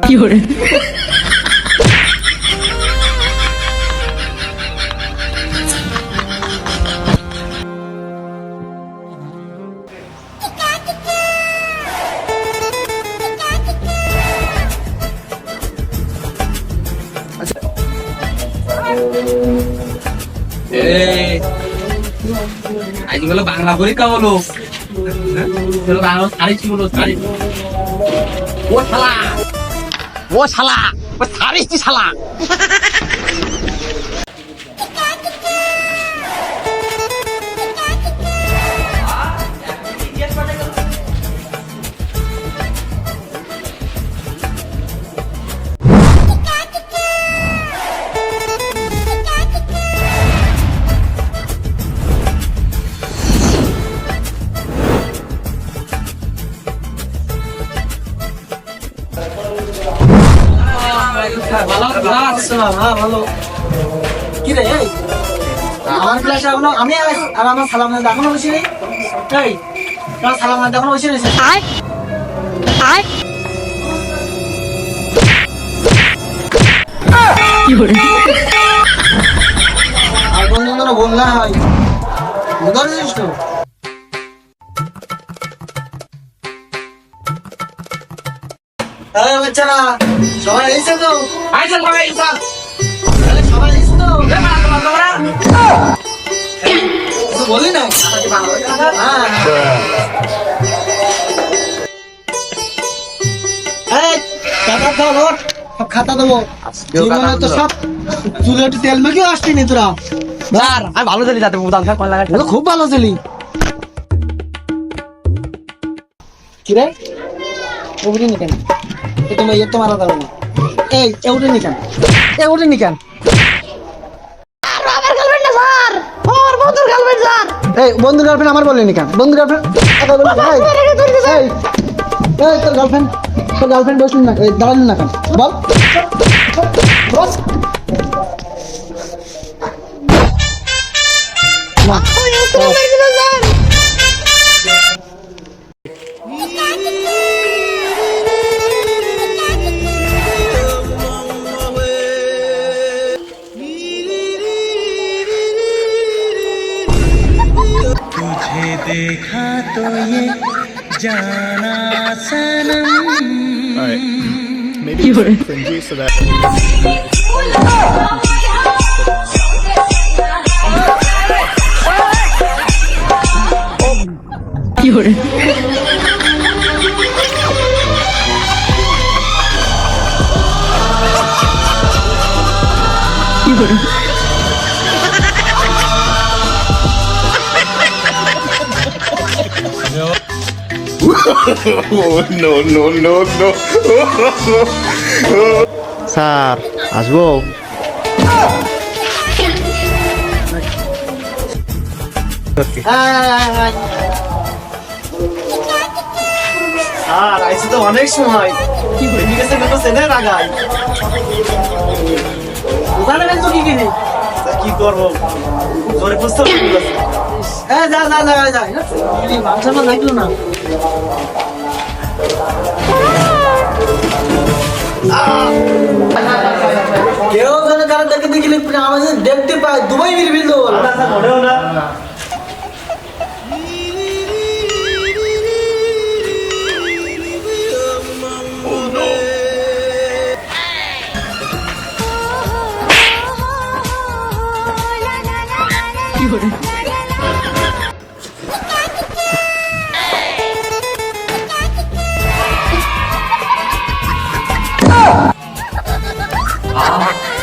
কি করে আজগুলো বাংলা পরীক্ষা বলো বাংলা শাড়ি কি বলো শাড়ি ও শালা ও শালা ও শাড়ি কি শালা আমার ক্লাসে এখনো আমি আর আমার সালাম এখনো বসে নেই সালাম এখনো বসে রয়েছে আর বন্ধু বললাম হয় বুঝতে পারছিস তো বাচ্চারা সবাই এসে তো সবাই এসে তো বলি না খাতা দেবো তো সব চুলে একটু তেল মেখে আসছিনি তোরা আমি ভালো চলি যাতে খুব ভালো চলি কিরে ওগুলি নিকেন তোমার ইয়ে তো মারা যাবে না এই এগুলি নিকেন এগুলি নিকেন এই বন্ধুর গার্লফ্রেন্ড আমার বললেন কেন বন্ধুর গার্লফ্রেন্ড তোর গার্লফ্রেন্ড বসলেন না দাঁড়ালেন না কেন বল বস तुझे देखा तो ये जाना सनम কি করে কি করে কি করে no no no no sir আসবো আর আইসি তো অনেক সময় কি করে ঠিক আছে কিন্তু সেনে রাগাই জানেন তো কি কিনি কি করব জোরে বুঝতে পারছি যা যা যা যা এই মাংসটা লাগলো না কেউ যেন কারণ দেখে দেখিলে আমাদের দেখতে পায় দুবাই মিলবিল তো মনেও না কি করে Ah!